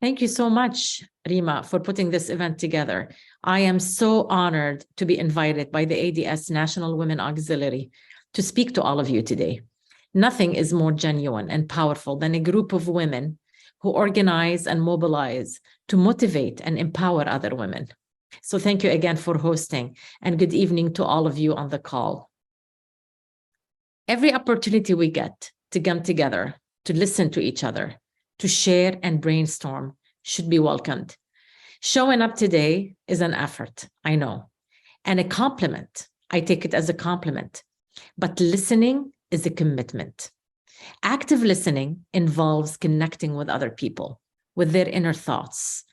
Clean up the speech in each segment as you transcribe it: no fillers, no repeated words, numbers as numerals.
Thank you so much, Rima, for putting this event together. I am so honored to be invited by the ADS National Women Auxiliary to speak to all of you today. Nothing is more genuine and powerful than a group of women who organize and mobilize to motivate and empower other women. So thank you again for hosting, and good evening to all of you on the call. Every opportunity we get to come together, to listen to each other, to share and brainstorm should be welcomed. Showing up today is an effort, I know, and a compliment. I take it as a compliment, but listening is a commitment. Active listening involves connecting with other people, with their inner thoughts,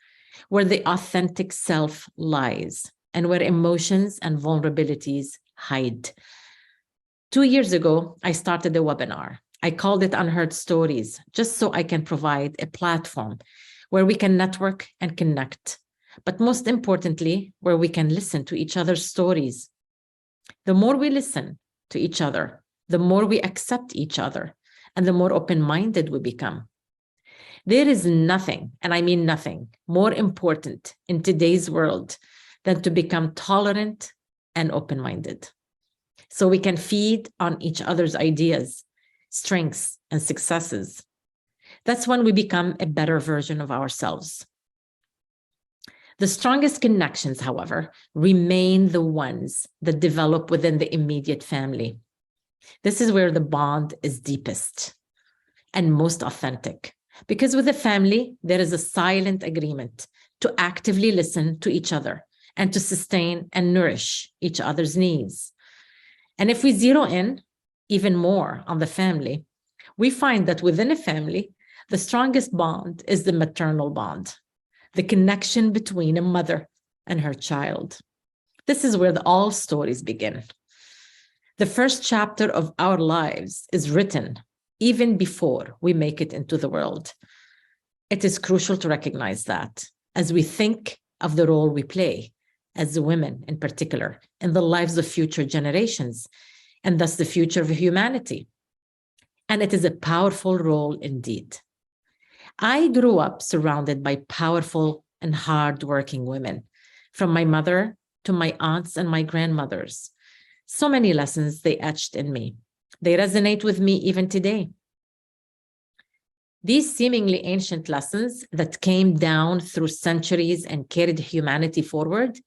where the authentic self lies and where emotions and vulnerabilities hide. 2 years ago, I started a webinar. I called it Unheard Stories, just so I can provide a platform where we can network and connect, but most importantly, where we can listen to each other's stories. The more we listen to each other, the more we accept each other, and the more open-minded we become. There is nothing, and I mean nothing, more important in today's world than to become tolerant and open-minded, so we can feed on each other's ideas, strengths, and successes. That's when we become a better version of ourselves. The strongest connections, however, remain the ones that develop within the immediate family. This is where the bond is deepest and most authentic, because with the family, there is a silent agreement to actively listen to each other and to sustain and nourish each other's needs. And if we zero in even more on the family, we find that within a family, the strongest bond is the maternal bond, the connection between a mother and her child. This is where all stories begin. The first chapter of our lives is written even before we make it into the world. It is crucial to recognize that as we think of the role we play as women in particular in the lives of future generations, and thus the future of humanity. And it is a powerful role indeed. I grew up surrounded by powerful and hardworking women, from my mother to my aunts and my grandmothers. So many lessons they etched in me. They resonate with me even today. These seemingly ancient lessons that came down through centuries and carried humanity forward,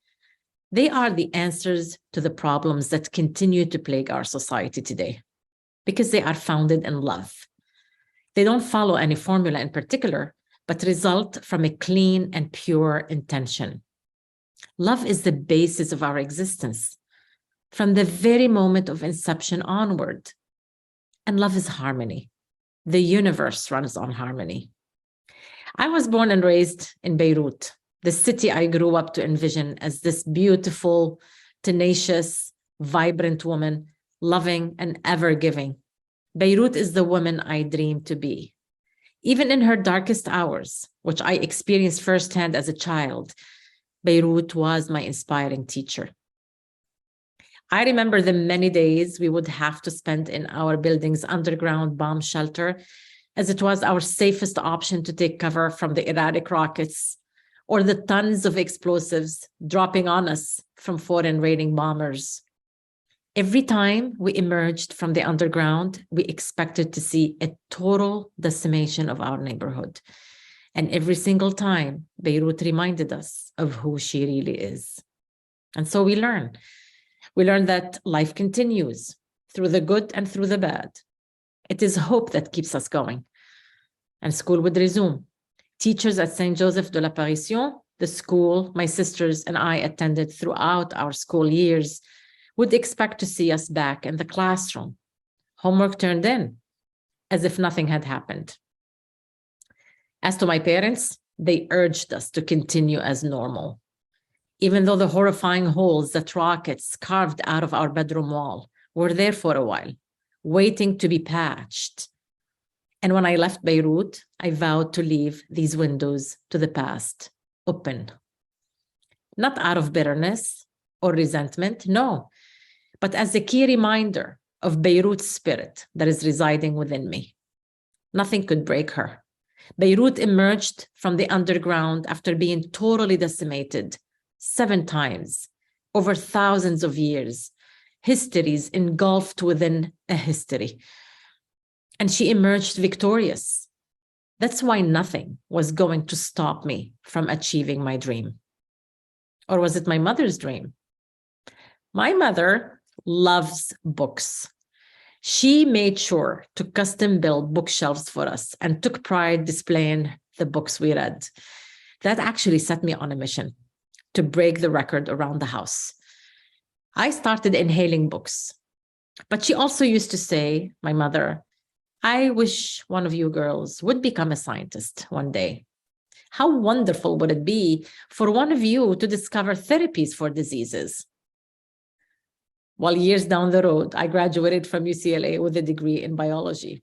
they are the answers to the problems that continue to plague our society today, because they are founded in love. They don't follow any formula in particular, but result from a clean and pure intention. Love is the basis of our existence from the very moment of inception onward. And love is harmony. The universe runs on harmony. I was born and raised in Beirut, the city I grew up to envision as this beautiful, tenacious, vibrant woman, loving and ever giving. Beirut is the woman I dreamed to be. Even in her darkest hours, which I experienced firsthand as a child, Beirut was my inspiring teacher. I remember the many days we would have to spend in our building's underground bomb shelter, as it was our safest option to take cover from the erratic rockets or the tons of explosives dropping on us from foreign raiding bombers. Every time we emerged from the underground, we expected to see a total decimation of our neighborhood. And every single time, Beirut reminded us of who she really is. And so we learn. We learn that life continues through the good and through the bad. It is hope that keeps us going. And school would resume. Teachers at Saint Joseph de l'Apparition, the school my sisters and I attended throughout our school years, would expect to see us back in the classroom, homework turned in, as if nothing had happened. As to my parents, they urged us to continue as normal, even though the horrifying holes that rockets carved out of our bedroom wall were there for a while, waiting to be patched. And when I left Beirut, I vowed to leave these windows to the past open. Not out of bitterness or resentment, no, but as a key reminder of Beirut's spirit that is residing within me. Nothing could break her. Beirut emerged from the underground after being totally decimated 7 times over thousands of years, histories engulfed within a history. And she emerged victorious. That's why nothing was going to stop me from achieving my dream. Or was it my mother's dream? My mother loves books. She made sure to custom build bookshelves for us and took pride displaying the books we read. That actually set me on a mission to break the record around the house. I started inhaling books, but she also used to say, my mother, I wish one of you girls would become a scientist one day. How wonderful would it be for one of you to discover therapies for diseases? Well, years down the road, I graduated from UCLA with a degree in biology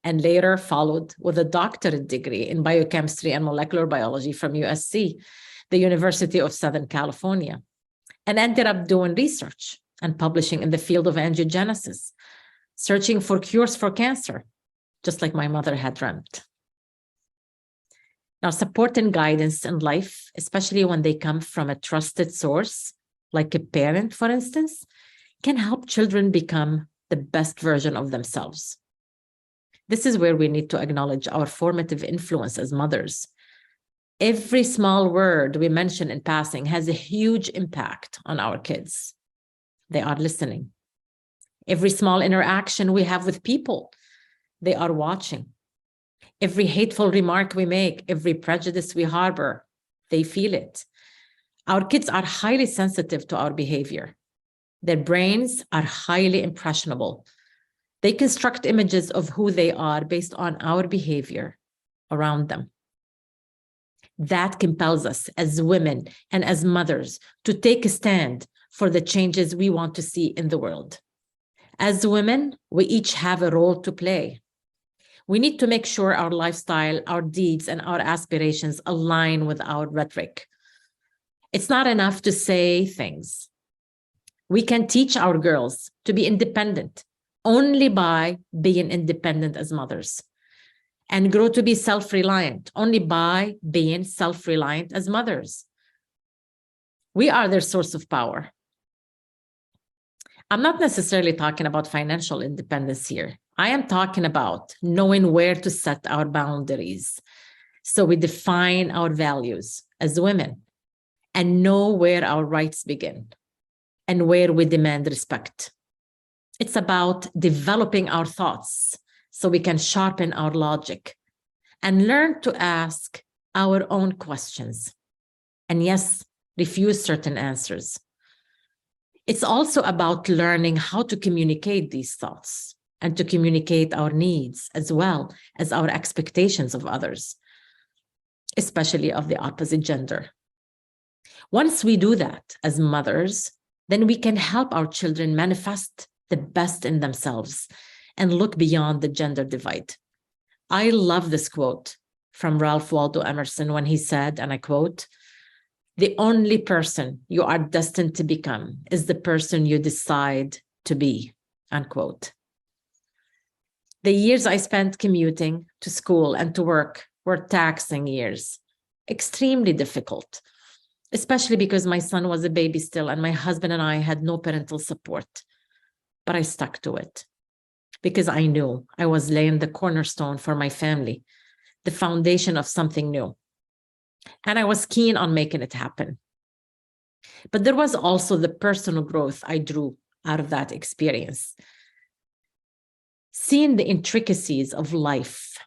and later followed with a doctorate degree in biochemistry and molecular biology from USC, the University of Southern California, and ended up doing research and publishing in the field of angiogenesis, searching for cures for cancer, just like my mother had dreamt. Now, support and guidance in life, especially when they come from a trusted source, like a parent, for instance, can help children become the best version of themselves. This is where we need to acknowledge our formative influence as mothers. Every small word we mention in passing has a huge impact on our kids. They are listening. Every small interaction we have with people, they are watching. Every hateful remark we make, every prejudice we harbor, they feel it. Our kids are highly sensitive to our behavior. Their brains are highly impressionable. They construct images of who they are based on our behavior around them. That compels us as women and as mothers to take a stand for the changes we want to see in the world. As women, we each have a role to play. We need to make sure our lifestyle, our deeds, and our aspirations align with our rhetoric. It's not enough to say things. We can teach our girls to be independent only by being independent as mothers, and grow to be self-reliant only by being self-reliant as mothers. We are their source of power. I'm not necessarily talking about financial independence here. I am talking about knowing where to set our boundaries so we define our values as women and know where our rights begin and where we demand respect. It's about developing our thoughts so we can sharpen our logic and learn to ask our own questions. And yes, refuse certain answers. It's also about learning how to communicate these thoughts and to communicate our needs as well as our expectations of others, especially of the opposite gender. Once we do that as mothers, then we can help our children manifest the best in themselves and look beyond the gender divide. I love this quote from Ralph Waldo Emerson when he said, and I quote, "The only person you are destined to become is the person you decide to be," unquote. The years I spent commuting to school and to work were taxing years, extremely difficult, especially because my son was a baby still and my husband and I had no parental support. But I stuck to it because I knew I was laying the cornerstone for my family, the foundation of something new. And I was keen on making it happen. But there was also the personal growth I drew out of that experience. Seeing the intricacies of life,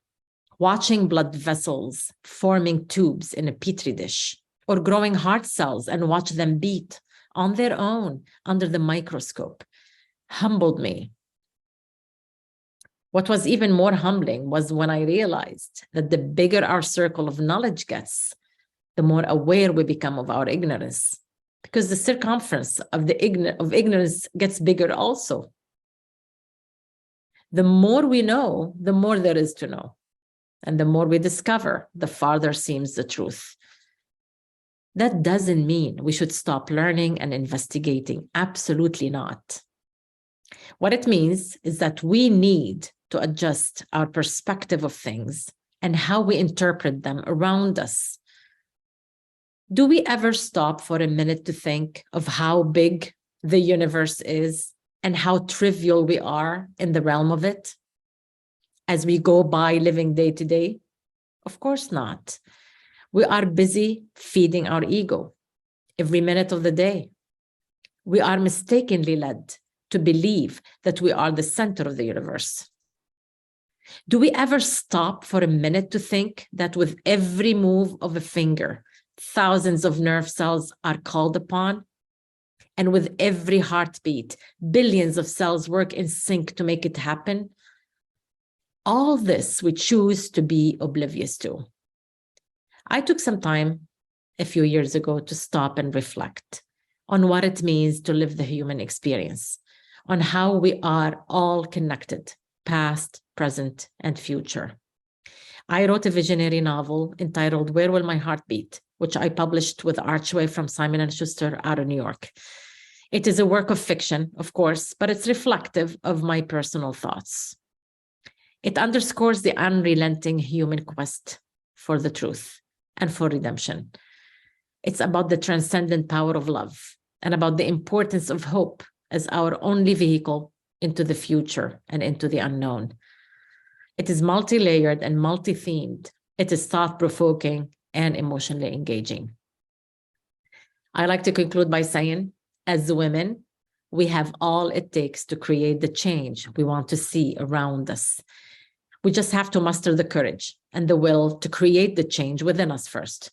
watching blood vessels forming tubes in a petri dish, or growing heart cells and watch them beat on their own under the microscope, humbled me. What was even more humbling was when I realized that the bigger our circle of knowledge gets, the more aware we become of our ignorance, because the circumference of ignorance gets bigger also. The more we know, the more there is to know. And the more we discover, the farther seems the truth. That doesn't mean we should stop learning and investigating. Absolutely not. What it means is that we need to adjust our perspective of things and how we interpret them around us. Do we ever stop for a minute to think of how big the universe is and how trivial we are in the realm of it as we go by living day to day? Of course not. We are busy feeding our ego every minute of the day. We are mistakenly led to believe that we are the center of the universe. Do we ever stop for a minute to think that with every move of a finger, thousands of nerve cells are called upon? And with every heartbeat, billions of cells work in sync to make it happen? All this we choose to be oblivious to. I took some time a few years ago to stop and reflect on what it means to live the human experience, on how we are all connected, past, present, and future. I wrote a visionary novel entitled Where Will My Heart Beat?, which I published with Archway from Simon & Schuster out of New York. It is a work of fiction, of course, but it's reflective of my personal thoughts. It underscores the unrelenting human quest for the truth and for redemption. It's about the transcendent power of love and about the importance of hope as our only vehicle into the future and into the unknown. It is multi-layered and multi-themed. It is thought-provoking and emotionally engaging. I like to conclude by saying, as women, we have all it takes to create the change we want to see around us. We just have to muster the courage and the will to create the change within us first,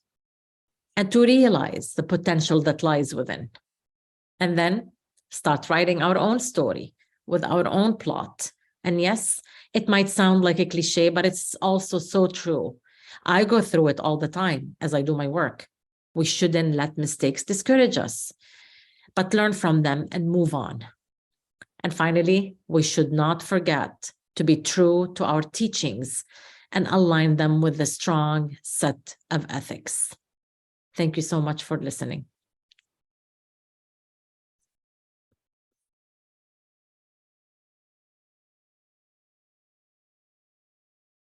and to realize the potential that lies within. And then start writing our own story with our own plot. And yes, it might sound like a cliche, but it's also so true. I go through it all the time as I do my work. We shouldn't let mistakes discourage us, but learn from them and move on. And finally, we should not forget to be true to our teachings and align them with a strong set of ethics. Thank you so much for listening.